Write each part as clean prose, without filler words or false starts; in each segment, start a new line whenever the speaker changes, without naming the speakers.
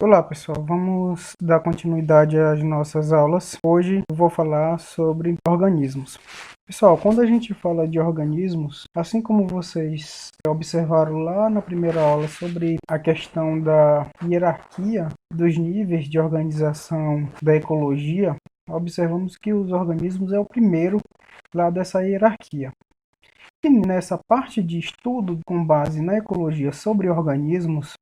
Olá pessoal, vamos dar continuidade às nossas aulas. Hoje eu vou falar sobre organismos. Pessoal, quando a gente fala de organismos, assim como vocês observaram lá na primeira aula sobre a questão da hierarquia dos níveis de organização da ecologia, observamos que os organismos é o primeiro lá dessa hierarquia. E nessa parte de estudo com base na ecologia sobre organismos,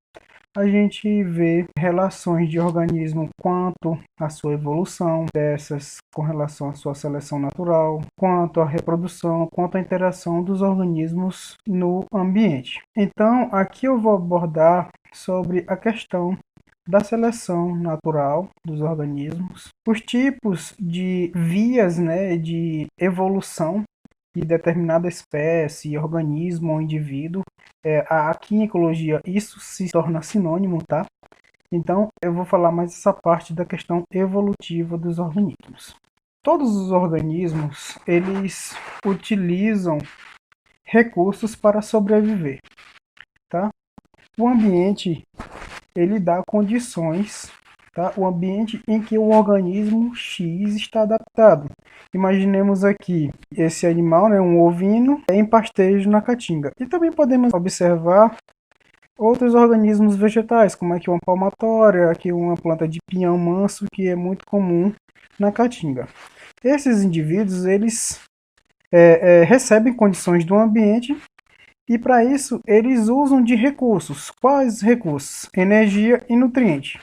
a gente vê relações de organismo quanto à sua evolução dessas com relação à sua seleção natural, quanto à reprodução, quanto à interação dos organismos no ambiente. Então, aqui eu vou abordar sobre a questão da seleção natural dos organismos, os tipos de vias, de evolução de determinada espécie, organismo ou indivíduo. Aqui em ecologia isso se torna sinônimo, tá? Então eu vou falar mais essa parte da questão evolutiva dos organismos. Todos os organismos, eles utilizam recursos para sobreviver, tá? O ambiente, ele dá condições, tá? O ambiente em que o organismo X está adaptado. Imaginemos aqui esse animal, um ovino, em pastejo na caatinga. E também podemos observar outros organismos vegetais, como aqui uma palmatória, aqui uma planta de pinhão manso, que é muito comum na caatinga. Esses indivíduos, eles recebem condições do ambiente e para isso eles usam de recursos. Quais recursos? Energia e nutriente.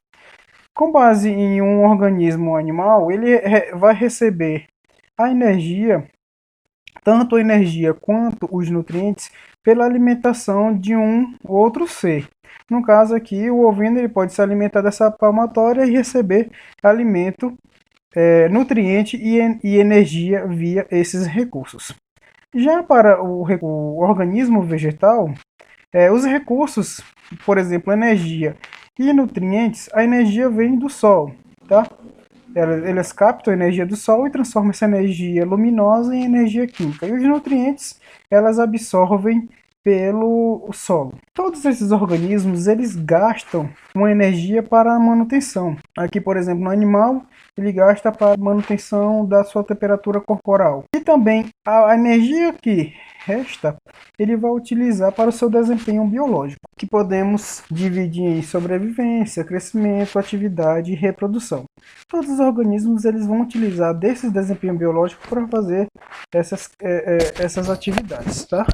Com base em um organismo animal, ele vai receber a energia, tanto a energia quanto os nutrientes, pela alimentação de um outro ser. No caso aqui, o ovino ele pode se alimentar dessa palmatória e receber alimento, nutriente e energia via esses recursos. Já para o organismo vegetal, os recursos, por exemplo, energia e nutrientes, a energia vem do sol, tá? Elas captam a energia do sol e transformam essa energia luminosa em energia química. E os nutrientes, elas absorvem pelo solo. Todos esses organismos, eles gastam uma energia para a manutenção. Aqui, por exemplo, no animal, ele gasta para a manutenção da sua temperatura corporal. E também a energia que resta, ele vai utilizar para o seu desempenho biológico, que podemos dividir em sobrevivência, crescimento, atividade e reprodução. Todos os organismos eles vão utilizar desse desempenho biológico para fazer essas atividades, tá?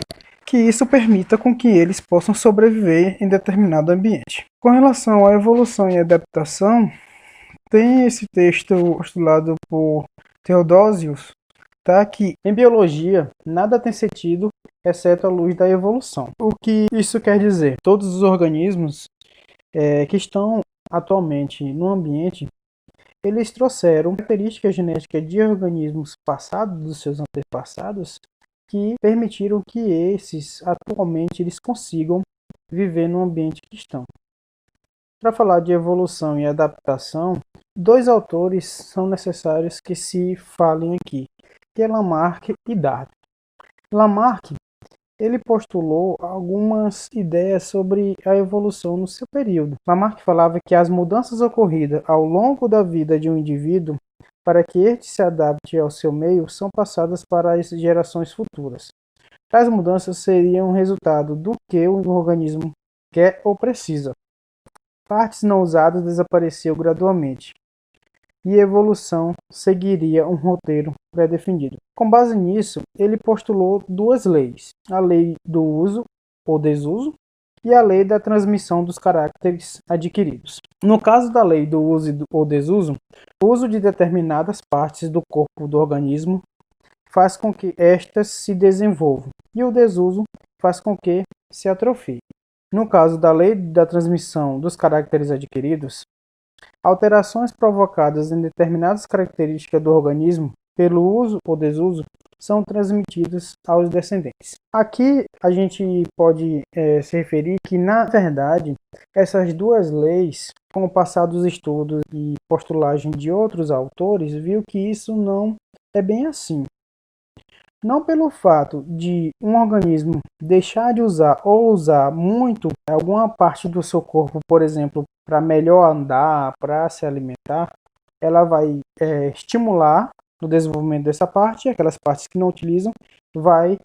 Que isso permita com que eles possam sobreviver em determinado ambiente. Com relação à evolução e adaptação, tem esse texto postulado por Theodosius, tá? Que em biologia nada tem sentido exceto a luz da evolução. O que isso quer dizer? Todos os organismos que estão atualmente no ambiente, eles trouxeram características genéticas de organismos passados, dos seus antepassados, que permitiram que esses, atualmente, eles consigam viver no ambiente que estão. Para falar de evolução e adaptação, dois autores são necessários que se falem aqui, que é Lamarck e Darwin. Lamarck, ele postulou algumas ideias sobre a evolução no seu período. Lamarck falava que as mudanças ocorridas ao longo da vida de um indivíduo para que este se adapte ao seu meio são passadas para as gerações futuras. Tais mudanças seriam resultado do que o organismo quer ou precisa. Partes não usadas desapareciam gradualmente e a evolução seguiria um roteiro pré-definido. Com base nisso, ele postulou duas leis: a lei do uso ou desuso e a lei da transmissão dos caracteres adquiridos. No caso da lei do uso ou desuso, o uso de determinadas partes do corpo do organismo faz com que estas se desenvolvam e o desuso faz com que se atrofiem. No caso da lei da transmissão dos caracteres adquiridos, alterações provocadas em determinadas características do organismo pelo uso ou desuso são transmitidas aos descendentes. Aqui a gente pode se referir que, na verdade, essas duas leis, com o passar dos estudos e postulagem de outros autores, viu que isso não é bem assim. Não pelo fato de um organismo deixar de usar ou usar muito alguma parte do seu corpo, por exemplo, para melhor andar, para se alimentar, ela vai estimular o desenvolvimento dessa parte, e aquelas partes que não utilizam vai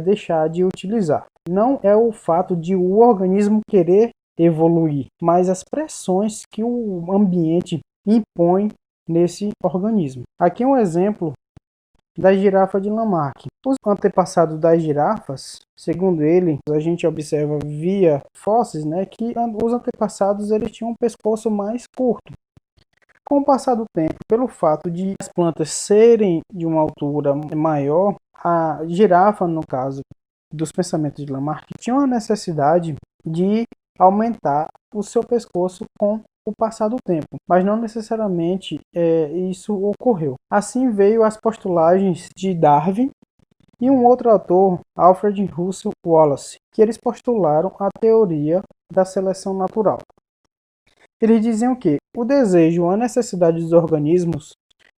deixar de utilizar. Não é o fato de o organismo querer evoluir, mas as pressões que o ambiente impõe nesse organismo. Aqui um exemplo da girafa de Lamarck. Os antepassados das girafas, segundo ele, a gente observa via fósseis, né, que os antepassados eles tinham um pescoço mais curto. Com o passar do tempo, pelo fato de as plantas serem de uma altura maior, a girafa, no caso dos pensamentos de Lamarck, tinha uma necessidade de aumentar o seu pescoço com o passar do tempo, mas não necessariamente isso ocorreu. Assim veio as postulagens de Darwin e um outro autor, Alfred Russel Wallace, que eles postularam a teoria da seleção natural. Eles diziam que o desejo ou a necessidade dos organismos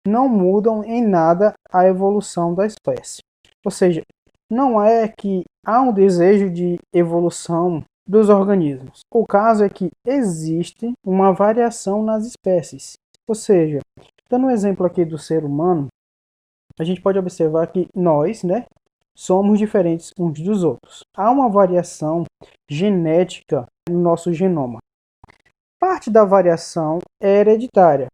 não mudam em nada a evolução da espécie. Ou seja, não é que há um desejo de evolução dos organismos. O caso é que existe uma variação nas espécies. Ou seja, dando um exemplo aqui do ser humano, a gente pode observar que nós, somos diferentes uns dos outros. Há uma variação genética no nosso genoma. Parte da variação é hereditária,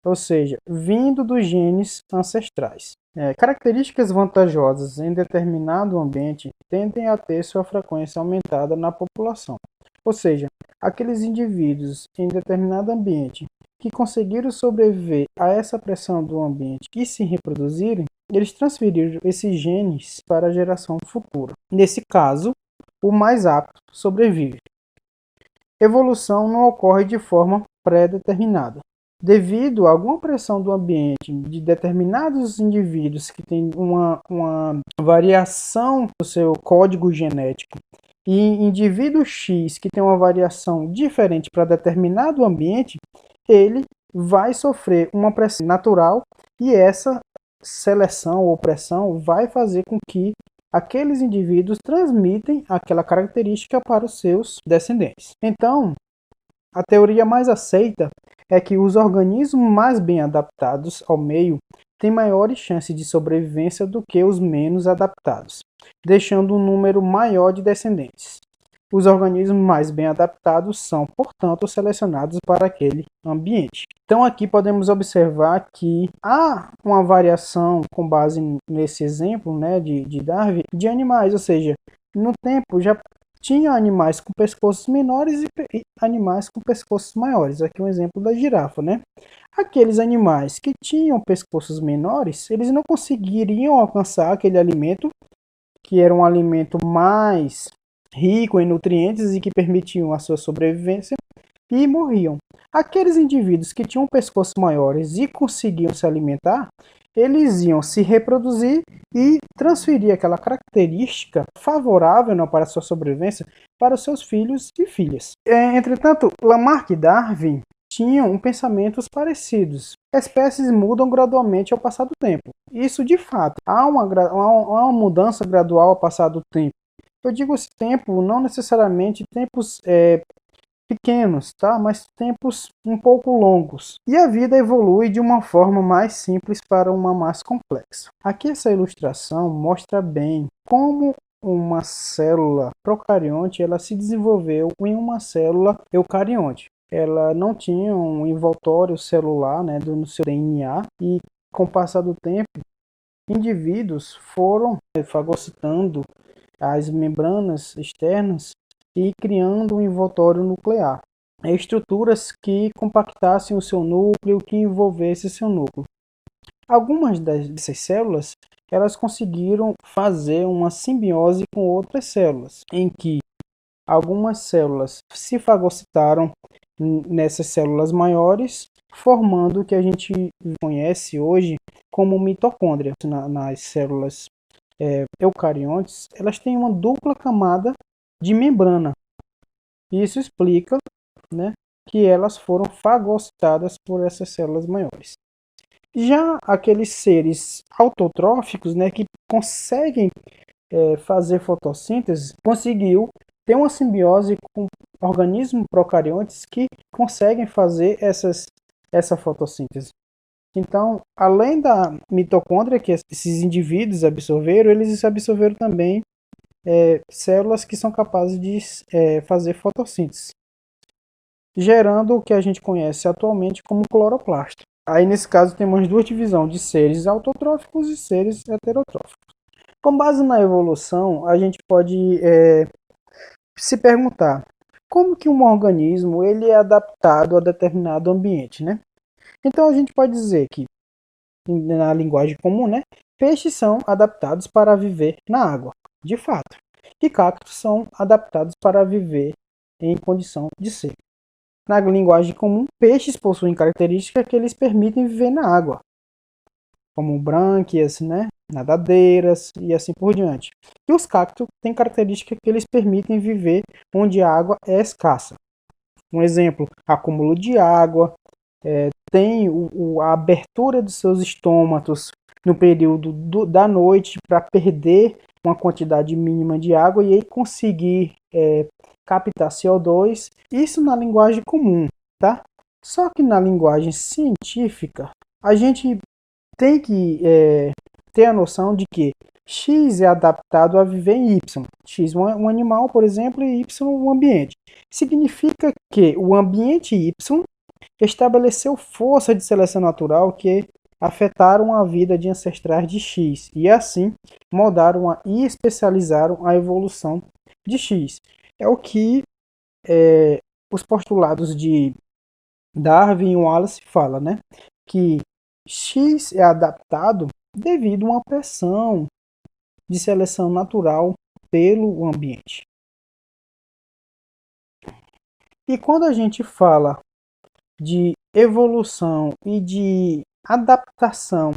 ou seja, vindo dos genes ancestrais. Características vantajosas em determinado ambiente tendem a ter sua frequência aumentada na população. Ou seja, aqueles indivíduos em determinado ambiente que conseguiram sobreviver a essa pressão do ambiente e se reproduzirem, eles transferiram esses genes para a geração futura. Nesse caso, o mais apto sobrevive. Evolução não ocorre de forma pré-determinada. Devido a alguma pressão do ambiente de determinados indivíduos que têm uma variação do seu código genético e indivíduo X que tem uma variação diferente para determinado ambiente, ele vai sofrer uma pressão natural e essa seleção ou pressão vai fazer com que aqueles indivíduos transmitem aquela característica para os seus descendentes. Então, a teoria mais aceita é que os organismos mais bem adaptados ao meio têm maiores chances de sobrevivência do que os menos adaptados, deixando um número maior de descendentes. Os organismos mais bem adaptados são, portanto, selecionados para aquele ambiente. Então aqui podemos observar que há uma variação com base nesse exemplo de Darwin de animais, ou seja, no tempo já tinha animais com pescoços menores e animais com pescoços maiores. Aqui um exemplo da girafa, Aqueles animais que tinham pescoços menores, eles não conseguiriam alcançar aquele alimento, que era um alimento mais rico em nutrientes e que permitiam a sua sobrevivência, e morriam. Aqueles indivíduos que tinham pescoços maiores e conseguiam se alimentar, eles iam se reproduzir e transferir aquela característica favorável para a sua sobrevivência para os seus filhos e filhas. Entretanto, Lamarck e Darwin tinham pensamentos parecidos. Espécies mudam gradualmente ao passar do tempo. Isso, de fato, há uma mudança gradual ao passar do tempo. Eu digo esse tempo, não necessariamente tempos pequenos, tá? Mas tempos um pouco longos. E a vida evolui de uma forma mais simples para uma mais complexa. Aqui essa ilustração mostra bem como uma célula procarionte ela se desenvolveu em uma célula eucarionte. Ela não tinha um envoltório celular no seu DNA e com o passar do tempo, indivíduos foram fagocitando as membranas externas e criando um envoltório nuclear. Estruturas que compactassem o seu núcleo, que envolvessem seu núcleo. Algumas dessas células, elas conseguiram fazer uma simbiose com outras células, em que algumas células se fagocitaram nessas células maiores, formando o que a gente conhece hoje como mitocôndria. Nas células eucariontes, elas têm uma dupla camada de membrana. Isso explica que elas foram fagocitadas por essas células maiores. Já aqueles seres autotróficos, que conseguem fazer fotossíntese, conseguiu tem uma simbiose com organismos procariontes que conseguem fazer essa fotossíntese. Então, além da mitocôndria que esses indivíduos absorveram, eles absorveram também células que são capazes de fazer fotossíntese, gerando o que a gente conhece atualmente como cloroplasto. Aí, nesse caso, temos duas divisões de seres autotróficos e seres heterotróficos. Com base na evolução, a gente pode se perguntar como que um organismo ele é adaptado a determinado ambiente, né? Então, a gente pode dizer que, na linguagem comum, né, peixes são adaptados para viver na água, de fato, e cactos são adaptados para viver em condição de seco. Na linguagem comum, peixes possuem características que eles permitem viver na água, como brânquias, né, nadadeiras e assim por diante. E os cactos têm características que eles permitem viver onde a água é escassa. Um exemplo, acúmulo de água, tem a abertura dos seus estômatos no período da noite para perder uma quantidade mínima de água e aí conseguir captar CO2, isso na linguagem comum, tá? Só que na linguagem científica, a gente tem que ter a noção de que X é adaptado a viver em Y. X um animal, por exemplo, e Y um ambiente. Significa que o ambiente Y estabeleceu força de seleção natural que afetaram a vida de ancestrais de X e assim moldaram e especializaram a evolução de X. É o que os postulados de Darwin e Wallace falam, né? Que X é adaptado devido a uma pressão de seleção natural pelo ambiente. E quando a gente fala de evolução e de adaptação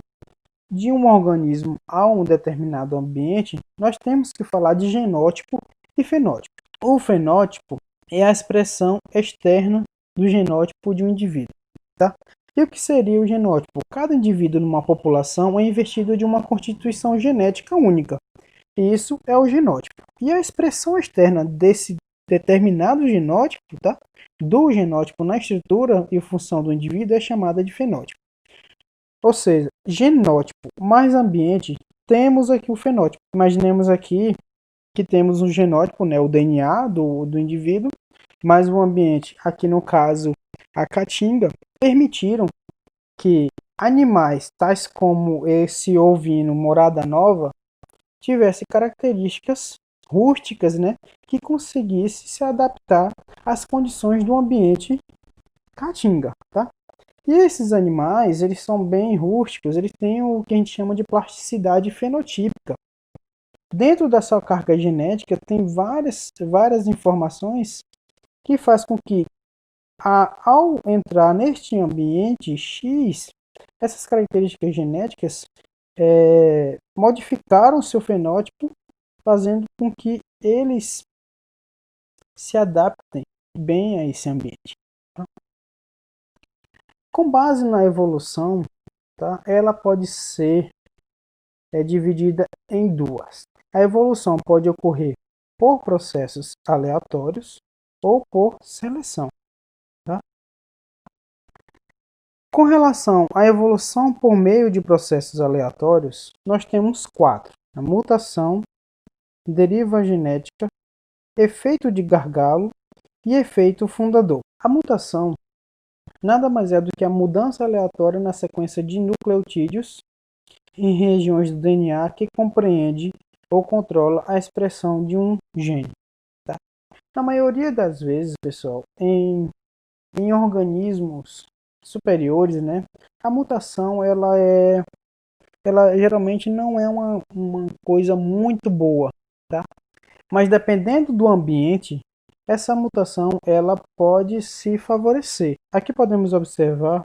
de um organismo a um determinado ambiente, nós temos que falar de genótipo e fenótipo. O fenótipo é a expressão externa do genótipo de um indivíduo, tá? E o que seria o genótipo? Cada indivíduo numa população é investido de uma constituição genética única. Isso é o genótipo. E a expressão externa desse determinado genótipo, tá? Do genótipo na estrutura e função do indivíduo é chamada de fenótipo. Ou seja, genótipo mais ambiente, temos aqui o fenótipo. Imaginemos aqui que temos um genótipo, né, o DNA do indivíduo, mais o ambiente, aqui no caso a caatinga, permitiram que animais tais como esse ovino morada nova tivesse características rústicas, né, que conseguisse se adaptar às condições do ambiente caatinga, tá? E esses animais, eles são bem rústicos, eles têm o que a gente chama de plasticidade fenotípica. Dentro da sua carga genética tem várias informações que faz com que ao entrar neste ambiente X, essas características genéticas modificaram seu fenótipo, fazendo com que eles se adaptem bem a esse ambiente. Tá? Com base na evolução, tá? Ela pode ser dividida em duas. A evolução pode ocorrer por processos aleatórios ou por seleção. Tá? Com relação à evolução por meio de processos aleatórios, nós temos 4. A mutação, deriva genética, efeito de gargalo e efeito fundador. A mutação nada mais é do que a mudança aleatória na sequência de nucleotídeos em regiões do DNA que compreende ou controla a expressão de um gene. Tá? Na maioria das vezes, pessoal, em organismos superiores, né, a mutação ela geralmente não é uma coisa muito boa, tá? Mas dependendo do ambiente, essa mutação ela pode se favorecer. Aqui podemos observar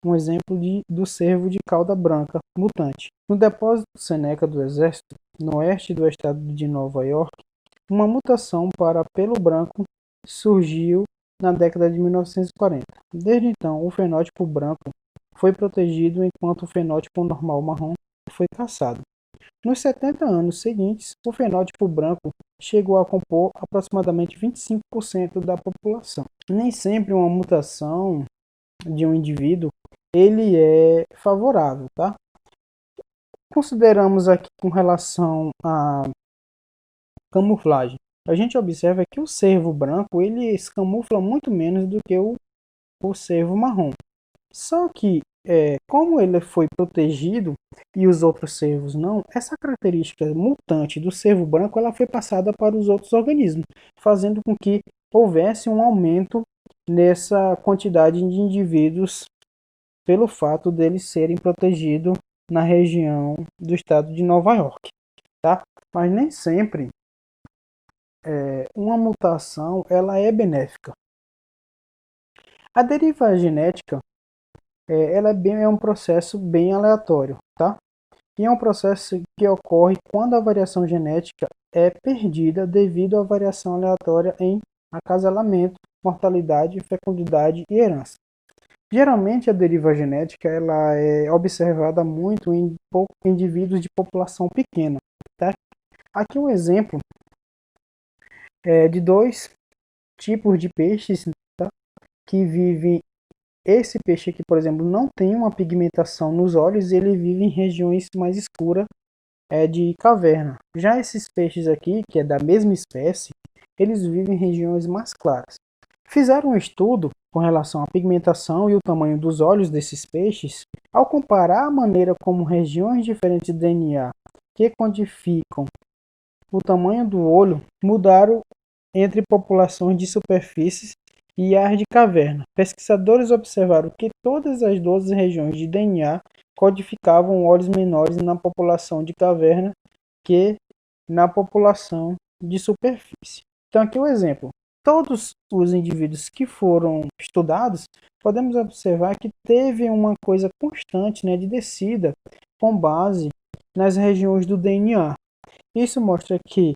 um exemplo do cervo de cauda branca mutante. No depósito Seneca do Exército, no oeste do estado de Nova York, uma mutação para pelo branco surgiu na década de 1940. Desde então, o fenótipo branco foi protegido enquanto o fenótipo normal marrom foi caçado. Nos 70 anos seguintes, o fenótipo branco chegou a compor aproximadamente 25% da população. Nem sempre uma mutação de um indivíduo ele é favorável, tá? Consideramos aqui com relação à camuflagem. A gente observa que o cervo branco ele se camufla muito menos do que o cervo marrom. Só que, como ele foi protegido e os outros cervos não, essa característica mutante do cervo branco ela foi passada para os outros organismos, fazendo com que houvesse um aumento nessa quantidade de indivíduos pelo fato deles serem protegidos na região do estado de Nova York, tá? Mas nem sempre uma mutação ela é benéfica. A deriva genética é um processo bem aleatório, tá? E é um processo que ocorre quando a variação genética é perdida devido à variação aleatória em acasalamento, mortalidade, fecundidade e herança. Geralmente a deriva genética ela é observada muito em indivíduos de população pequena, tá? Aqui um exemplo de dois tipos de peixes, tá? Que vivem. Esse peixe aqui, por exemplo, não tem uma pigmentação nos olhos, ele vive em regiões mais escuras de caverna. Já esses peixes aqui, que é da mesma espécie, eles vivem em regiões mais claras. Fizeram um estudo com relação à pigmentação e o tamanho dos olhos desses peixes. Ao comparar a maneira como regiões diferentes de DNA que codificam o tamanho do olho mudaram entre populações de superfícies e áreas de caverna. Pesquisadores observaram que todas as 12 regiões de DNA codificavam olhos menores na população de caverna que na população de superfície. Então aqui o exemplo. Todos os indivíduos que foram estudados, podemos observar que teve uma coisa constante, de descida com base nas regiões do DNA. Isso mostra que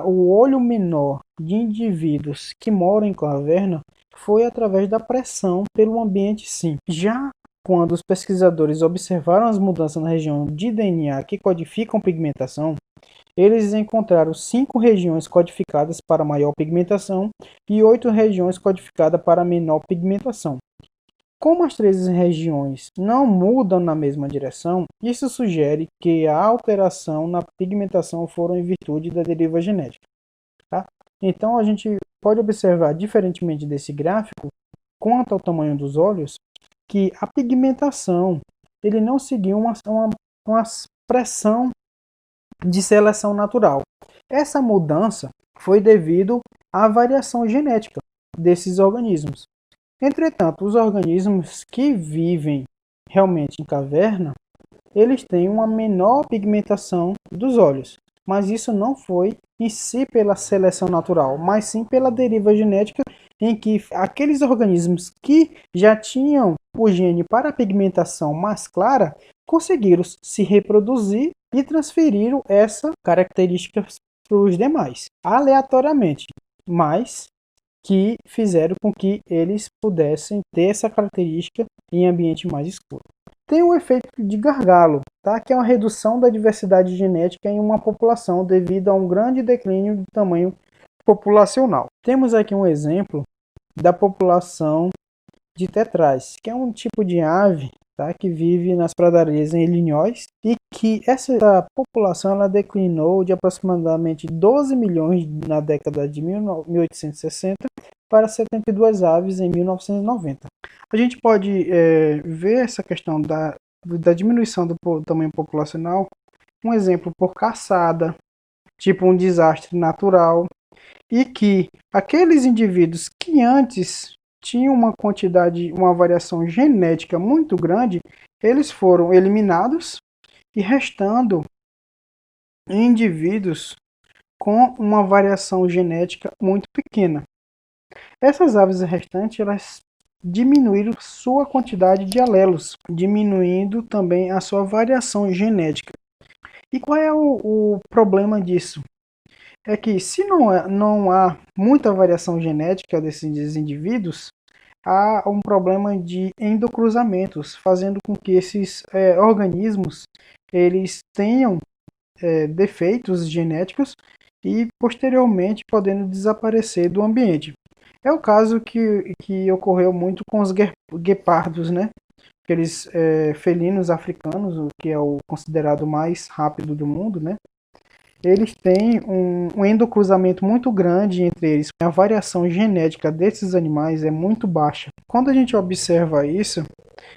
o olho menor de indivíduos que moram em caverna foi através da pressão pelo ambiente sim. Já quando os pesquisadores observaram as mudanças na região de DNA que codificam pigmentação, eles encontraram 5 regiões codificadas para maior pigmentação e 8 regiões codificadas para menor pigmentação. Como as 3 regiões não mudam na mesma direção, isso sugere que a alteração na pigmentação foram em virtude da deriva genética. Tá? Então a gente pode observar, diferentemente desse gráfico, quanto ao tamanho dos olhos, que a pigmentação ele não seguiu uma pressão de seleção natural. Essa mudança foi devido à variação genética desses organismos. Entretanto, os organismos que vivem realmente em caverna, eles têm uma menor pigmentação dos olhos, mas isso não foi em si pela seleção natural, mas sim pela deriva genética em que aqueles organismos que já tinham o gene para a pigmentação mais clara conseguiram se reproduzir e transferiram essa característica para os demais, aleatoriamente, mas que fizeram com que eles pudessem ter essa característica em ambiente mais escuro. Tem o efeito de gargalo, tá? Que é uma redução da diversidade genética em uma população devido a um grande declínio do tamanho populacional. Temos aqui um exemplo da população de tetrais, que é um tipo de ave, tá? Que vive nas pradarias em Illinois e que essa população ela declinou de aproximadamente 12 milhões na década de 1860 para 72 aves em 1990. A gente pode ver essa questão da diminuição do tamanho populacional, um exemplo por caçada, tipo um desastre natural, e que aqueles indivíduos que antes tinham uma variação genética muito grande, eles foram eliminados e restando indivíduos com uma variação genética muito pequena. Essas aves restantes, elas diminuíram sua quantidade de alelos, diminuindo também a sua variação genética. E qual é o problema disso? É que se não há muita variação genética desses indivíduos, há um problema de endocruzamentos, fazendo com que esses organismos eles tenham defeitos genéticos e posteriormente podendo desaparecer do ambiente. É o caso que ocorreu muito com os guepardos, né? Aqueles felinos africanos, o que é o considerado mais rápido do mundo, né? Eles têm um endocruzamento muito grande entre eles. A variação genética desses animais é muito baixa. Quando a gente observa isso,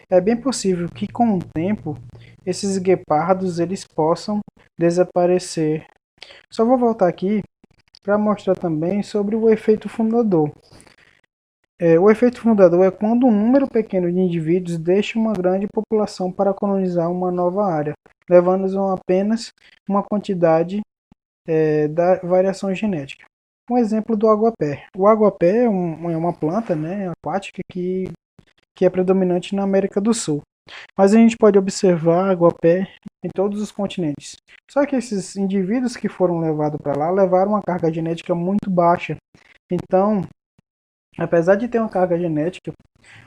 é bem possível que com o tempo esses guepardos eles possam desaparecer. Só vou voltar aqui para mostrar também sobre o efeito fundador. O efeito fundador é quando um número pequeno de indivíduos deixa uma grande população para colonizar uma nova área, levando-os a apenas uma quantidade da variação genética. Um exemplo do aguapé. O aguapé é uma planta, né, aquática que é predominante na América do Sul. Mas a gente pode observar aguapé em todos os continentes. Só que esses indivíduos que foram levados para lá levaram uma carga genética muito baixa. Então, apesar de ter uma carga genética,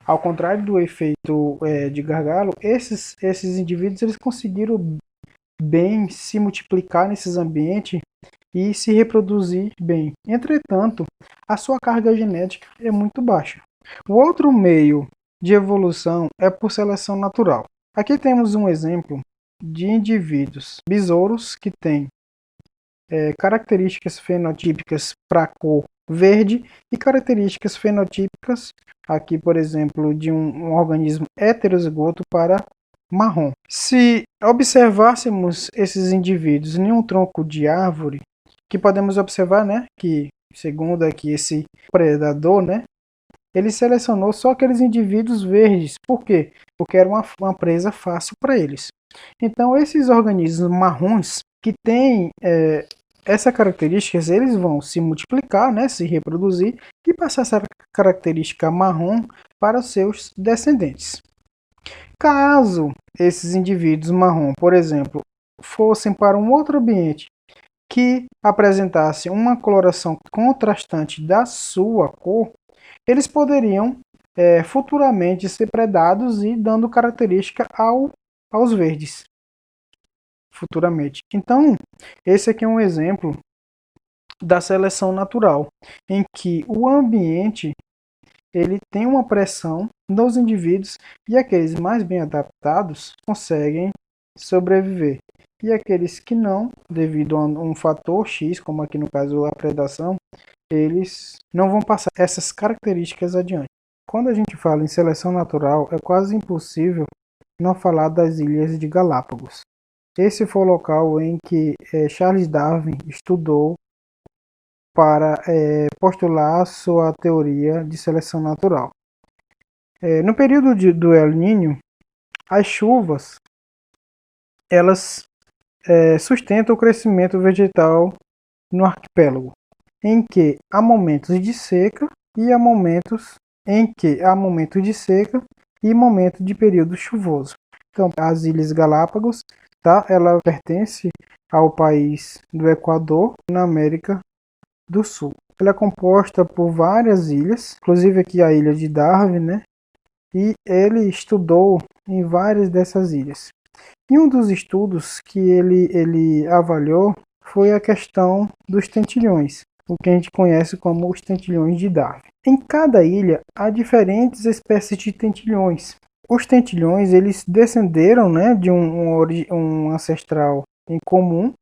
ao contrário do efeito de gargalo, esses indivíduos eles conseguiram bem se multiplicar nesses ambientes e se reproduzir bem. Entretanto, a sua carga genética é muito baixa. O outro meio de evolução é por seleção natural. Aqui temos um exemplo de indivíduos besouros que têm características fenotípicas para a cor verde e características fenotípicas, aqui por exemplo, de um organismo heterozigoto para marrom. Se observássemos esses indivíduos em um tronco de árvore, que podemos observar, né, que segundo aqui esse predador, né, ele selecionou só aqueles indivíduos verdes. Por quê? Porque era uma presa fácil para eles. Então, esses organismos marrons que têm essa característica, eles vão se multiplicar, né, se reproduzir e passar essa característica marrom para os seus descendentes. Caso esses indivíduos marrom, por exemplo, fossem para um outro ambiente que apresentasse uma coloração contrastante da sua cor, eles poderiam futuramente ser predados e dando característica aos verdes futuramente. Então, esse aqui é um exemplo da seleção natural, em que o ambiente ele tem uma pressão nos indivíduos e aqueles mais bem adaptados conseguem sobreviver. E aqueles que não, devido a um fator X, como aqui no caso a predação, eles não vão passar essas características adiante. Quando a gente fala em seleção natural, é quase impossível não falar das Ilhas de Galápagos. Esse foi o local em que Charles Darwin estudou para postular sua teoria de seleção natural. No período do El Niño, as chuvas elas sustentam o crescimento vegetal no arquipélago, em que há momentos de seca e há momentos de seca e momento de período chuvoso. Então, as Ilhas Galápagos, tá? Ela pertence ao país do Equador, na América do Sul. Ela é composta por várias ilhas, inclusive aqui a ilha de Darwin, né? E ele estudou em várias dessas ilhas. E um dos estudos que ele avaliou foi a questão dos tentilhões, o que a gente conhece como os tentilhões de Darwin. Em cada ilha há diferentes espécies de tentilhões. Os tentilhões eles descenderam, né, de um ancestral em comum,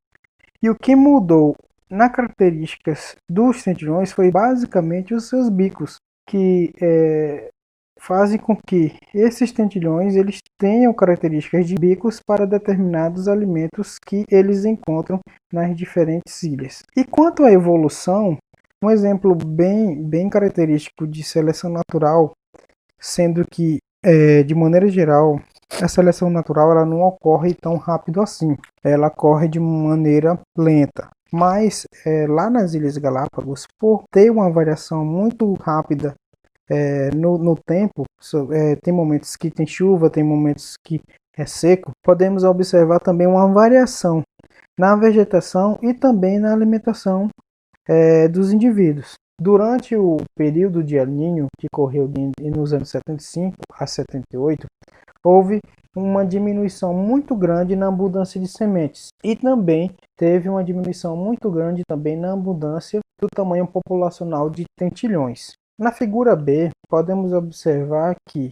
e o que mudou nas características dos tentilhões foi basicamente os seus bicos, que fazem com que esses tentilhões eles tenham características de bicos para determinados alimentos que eles encontram nas diferentes ilhas. E quanto à evolução, um exemplo bem característico de seleção natural, sendo que, de maneira geral, a seleção natural ela não ocorre tão rápido assim, ela ocorre de maneira lenta. Mas lá nas Ilhas Galápagos, por ter uma variação muito rápida no tempo, tem momentos que tem chuva, tem momentos que é seco, podemos observar também uma variação na vegetação e também na alimentação dos indivíduos. Durante o período de El Niño, que ocorreu nos anos 75 a 78, houve uma diminuição muito grande na abundância de sementes e também teve uma diminuição muito grande também na abundância do tamanho populacional de tentilhões. Na figura B, podemos observar que,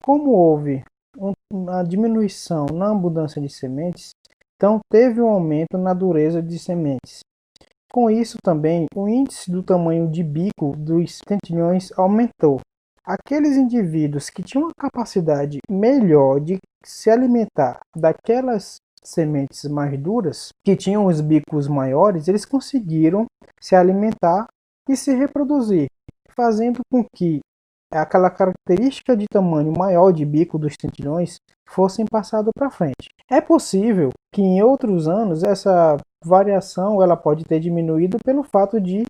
como houve uma diminuição na abundância de sementes, então teve um aumento na dureza de sementes. Com isso também, o índice do tamanho de bico dos tentilhões aumentou. Aqueles indivíduos que tinham uma capacidade melhor de se alimentar daquelas sementes mais duras, que tinham os bicos maiores, eles conseguiram se alimentar e se reproduzir, fazendo com que aquela característica de tamanho maior de bico dos tentilhões fossem passado para frente. É possível que em outros anos essa variação ela pode ter diminuído pelo fato de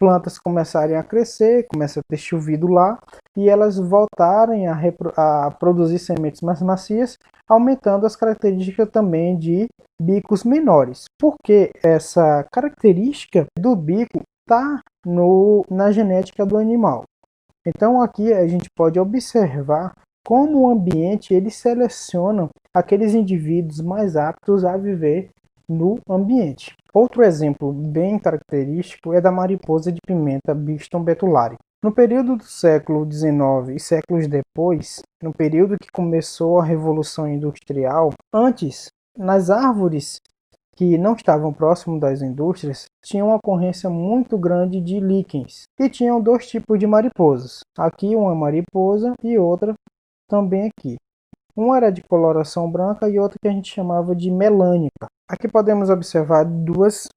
plantas começarem a crescer, começa a ter chovido lá e elas voltarem a produzir sementes mais macias, aumentando as características também de bicos menores. Porque essa característica do bico está na genética do animal. Então aqui a gente pode observar como o ambiente ele seleciona aqueles indivíduos mais aptos a viver no ambiente. Outro exemplo bem característico é da mariposa de pimenta Biston betulari. No período do século XIX e séculos depois, no período que começou a Revolução Industrial, antes, nas árvores que não estavam próximos das indústrias, tinham uma ocorrência muito grande de líquens. E tinham dois tipos de mariposas. Aqui uma mariposa e outra também aqui. Uma era de coloração branca e outra que a gente chamava de melânica. Aqui podemos observar duas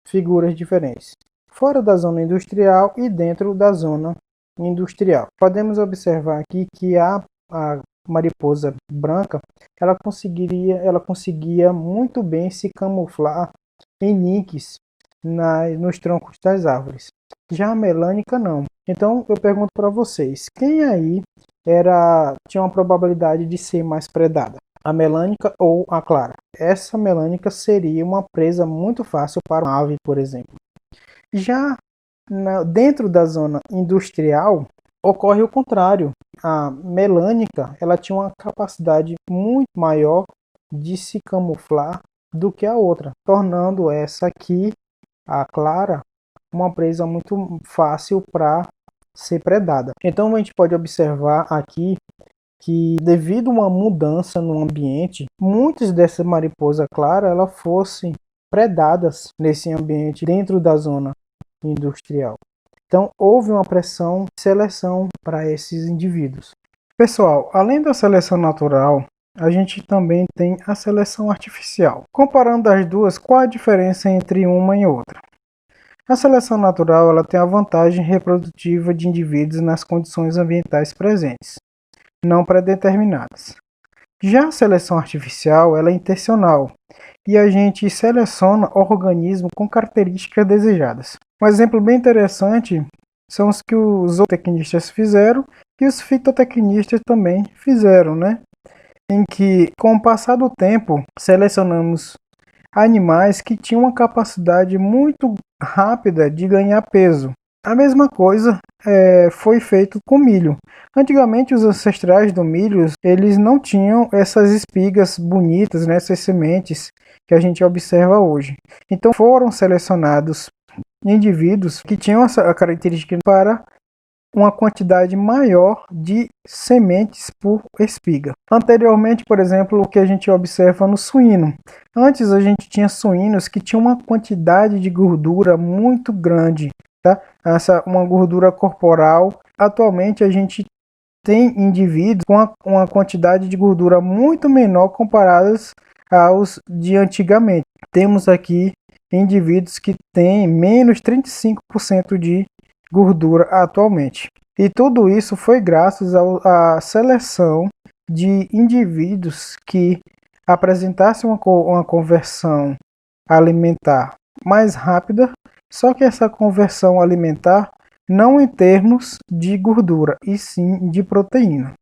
figuras diferentes. Fora da zona industrial e dentro da zona industrial. Podemos observar aqui que a mariposa branca, ela conseguia muito bem se camuflar em ninques nos troncos das árvores. Já a melânica não. Então eu pergunto para vocês, quem aí tinha uma probabilidade de ser mais predada? A melânica ou a clara? Essa melânica seria uma presa muito fácil para uma ave, por exemplo. Já dentro da zona industrial, ocorre o contrário. A melânica ela tinha uma capacidade muito maior de se camuflar do que a outra, tornando essa aqui, a clara, uma presa muito fácil para ser predada. Então a gente pode observar aqui que devido a uma mudança no ambiente, muitas dessas mariposas claras elas fossem predadas nesse ambiente dentro da zona industrial. Então, houve uma pressão de seleção para esses indivíduos. Pessoal, além da seleção natural, a gente também tem a seleção artificial. Comparando as duas, qual a diferença entre uma e outra? A seleção natural ela tem a vantagem reprodutiva de indivíduos nas condições ambientais presentes, não predeterminadas. Já a seleção artificial ela é intencional e a gente seleciona organismos com características desejadas. Um exemplo bem interessante são os que os zootecnistas fizeram e os fitotecnistas também fizeram, né? Em que, com o passar do tempo, selecionamos animais que tinham uma capacidade muito rápida de ganhar peso. A mesma coisa foi feito com milho. Antigamente, os ancestrais do milho eles não tinham essas espigas bonitas, né, essas sementes que a gente observa hoje. Então, foram selecionados indivíduos que tinham essa característica para uma quantidade maior de sementes por espiga. Anteriormente, por exemplo, o que a gente observa no suíno. Antes a gente tinha suínos que tinham uma quantidade de gordura muito grande, tá? Uma gordura corporal. Atualmente a gente tem indivíduos com uma quantidade de gordura muito menor comparados aos de antigamente. Temos aqui indivíduos que têm menos 35% de gordura atualmente. E tudo isso foi graças à seleção de indivíduos que apresentassem uma conversão alimentar mais rápida, só que essa conversão alimentar não em termos de gordura, e sim de proteína.